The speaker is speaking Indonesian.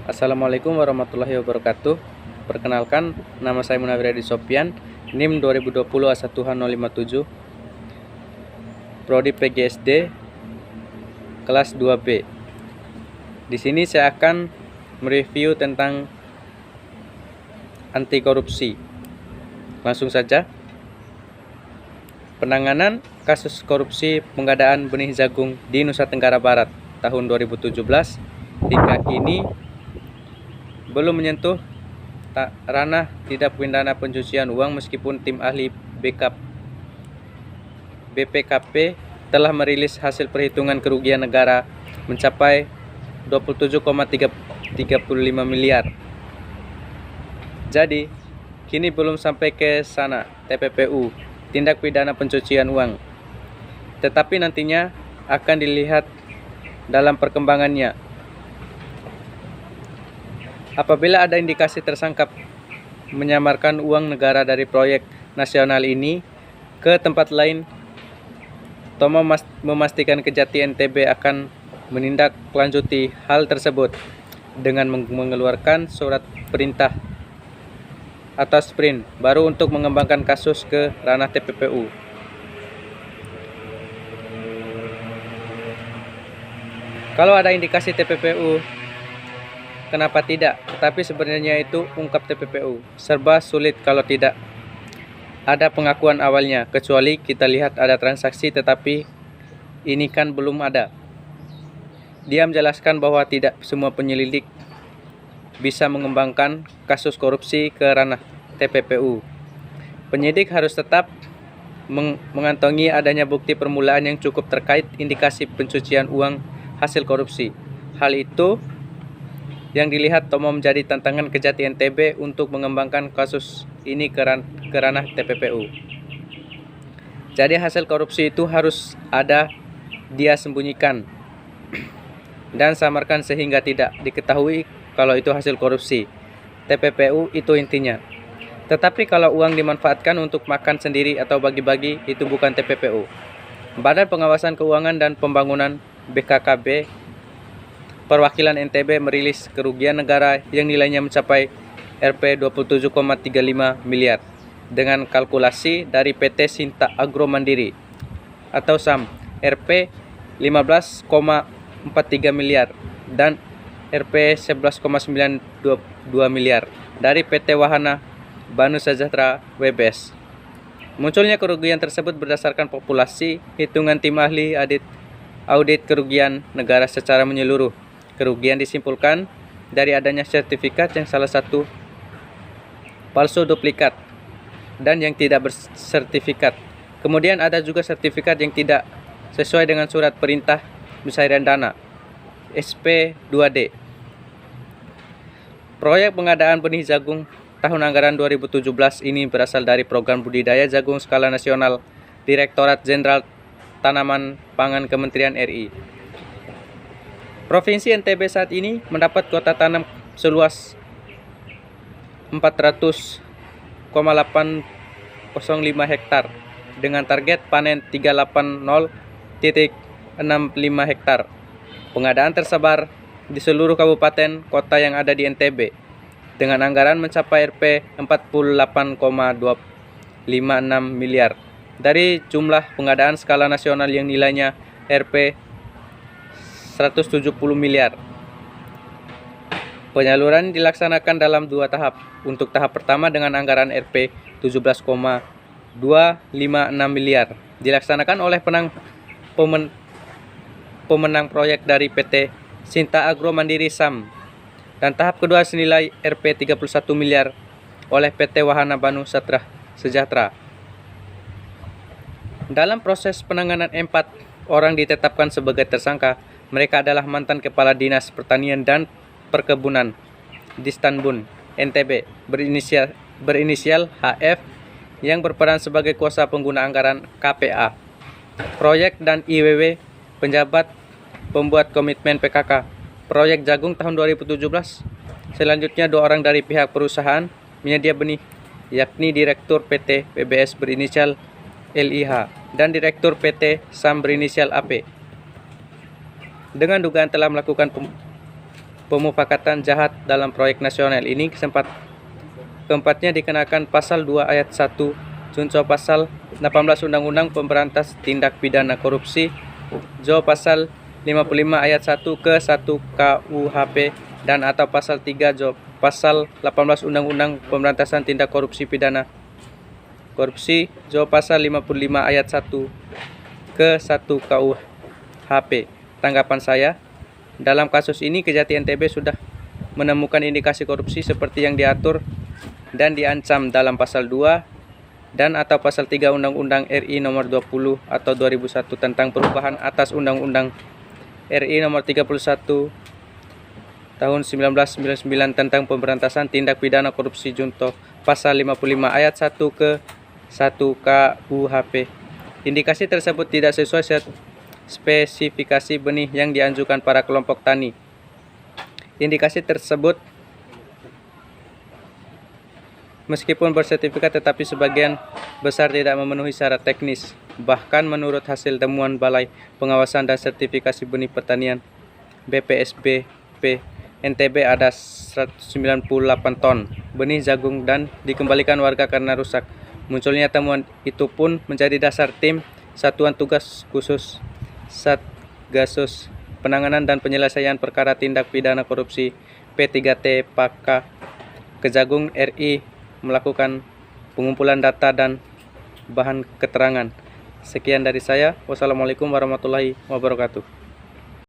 Assalamualaikum warahmatullahi wabarakatuh. Perkenalkan, nama saya Munawir Edi Sopyan, NIM 2020 A1H057, Prodi PGSD, kelas 2B. Di sini saya akan mereview tentang anti korupsi. Langsung saja. Penanganan kasus korupsi pengadaan benih jagung di Nusa Tenggara Barat tahun 2017 hingga kini belum menyentuh ranah tindak pidana pencucian uang, meskipun tim ahli BPKP telah merilis hasil perhitungan kerugian negara mencapai 27,35 miliar. Jadi, kini belum sampai ke sana TPPU, tindak pidana pencucian uang. Tetapi nantinya akan dilihat dalam perkembangannya. Apabila ada indikasi tersangka menyamarkan uang negara dari proyek nasional ini ke tempat lain, Tomo memastikan Kejati NTB akan menindaklanjuti hal tersebut dengan mengeluarkan surat perintah atau sprint baru untuk mengembangkan kasus ke ranah TPPU. Kalau ada indikasi TPPU, kenapa tidak? Tetapi sebenarnya itu ungkap TPPU serba sulit kalau tidak ada pengakuan awalnya, kecuali kita lihat ada transaksi, tetapi ini kan belum ada. Dia menjelaskan bahwa tidak semua penyelidik bisa mengembangkan kasus korupsi ke ranah TPPU. Penyidik harus tetap mengantongi adanya bukti permulaan yang cukup terkait indikasi pencucian uang hasil korupsi. Hal itu yang dilihat Tomo menjadi tantangan Kejati NTB untuk mengembangkan kasus ini ke ranah TPPU. Jadi hasil korupsi itu harus ada dia sembunyikan dan samarkan sehingga tidak diketahui kalau itu hasil korupsi. TPPU itu intinya. Tetapi kalau uang dimanfaatkan untuk makan sendiri atau bagi-bagi, itu bukan TPPU. Badan Pengawasan Keuangan dan Pembangunan BKKB perwakilan NTB merilis kerugian negara yang nilainya mencapai Rp 27,35 miliar dengan kalkulasi dari PT Sinta Agro Mandiri atau SAM Rp 15,43 miliar dan Rp 11,92 miliar dari PT Wahana Banu Sejahtera WBS. Munculnya kerugian tersebut berdasarkan populasi hitungan tim ahli audit kerugian negara secara menyeluruh. Kerugian disimpulkan dari adanya sertifikat yang salah satu palsu duplikat dan yang tidak bersertifikat. Kemudian ada juga sertifikat yang tidak sesuai dengan surat perintah pencairan dana SP2D. Proyek pengadaan benih jagung tahun anggaran 2017 ini berasal dari program budidaya jagung skala nasional Direktorat Jenderal Tanaman Pangan Kementerian RI. Provinsi NTB saat ini mendapat kuota tanam seluas 400,805 hektar dengan target panen 380,65 hektar. Pengadaan tersebar di seluruh kabupaten kota yang ada di NTB dengan anggaran mencapai Rp 48,256 miliar dari jumlah pengadaan skala nasional yang nilainya Rp 170 miliar. Penyaluran dilaksanakan dalam 2 tahap. Untuk tahap pertama dengan anggaran Rp 17,256 miliar dilaksanakan oleh pemenang proyek dari PT Sinta Agro Mandiri SAM, dan tahap kedua senilai Rp 31 miliar oleh PT Wahana Banu Sejahtera. Dalam proses penanganan 4 orang ditetapkan sebagai tersangka. Mereka adalah mantan Kepala Dinas Pertanian dan Perkebunan di Stanbun, NTB, berinisial HF, yang berperan sebagai kuasa pengguna anggaran KPA, proyek, dan IWW, penjabat pembuat komitmen PKK, proyek jagung tahun 2017. Selanjutnya 2 orang dari pihak perusahaan penyedia benih, yakni Direktur PT PBS berinisial LIH dan Direktur PT SAM berinisial AP. Dengan dugaan telah melakukan pemufakatan jahat dalam proyek nasional. Ini keempatnya dikenakan pasal 2 ayat 1 junto pasal 18 Undang-Undang Pemberantas Tindak Pidana Korupsi, jo pasal 55 ayat 1 ke 1 KUHP dan atau pasal 3 jo pasal 18 Undang-Undang Pemberantasan Tindak Korupsi Pidana Korupsi, jo pasal 55 ayat 1 ke 1 KUHP. Tanggapan saya, dalam kasus ini Kejati NTB sudah menemukan indikasi korupsi seperti yang diatur dan diancam dalam pasal 2 dan atau pasal 3 Undang-Undang RI nomor 20 atau 2001 tentang perubahan atas Undang-Undang RI nomor 31 tahun 1999 tentang pemberantasan tindak pidana korupsi junto pasal 55 ayat 1 ke 1 KUHP. Indikasi tersebut tidak sesuai spesifikasi benih yang dianjurkan para kelompok tani. Indikasi tersebut meskipun bersertifikat tetapi sebagian besar tidak memenuhi syarat teknis. Bahkan menurut hasil temuan Balai Pengawasan dan Sertifikasi Benih Pertanian BPSBP NTB ada 198 ton benih jagung dan dikembalikan warga karena rusak. Munculnya temuan itu pun menjadi dasar tim Satuan Tugas Khusus Satgasus Penanganan dan Penyelesaian Perkara Tindak Pidana Korupsi P3T Paka Kejagung RI melakukan pengumpulan data dan bahan keterangan. Sekian dari saya. Wassalamualaikum warahmatullahi wabarakatuh.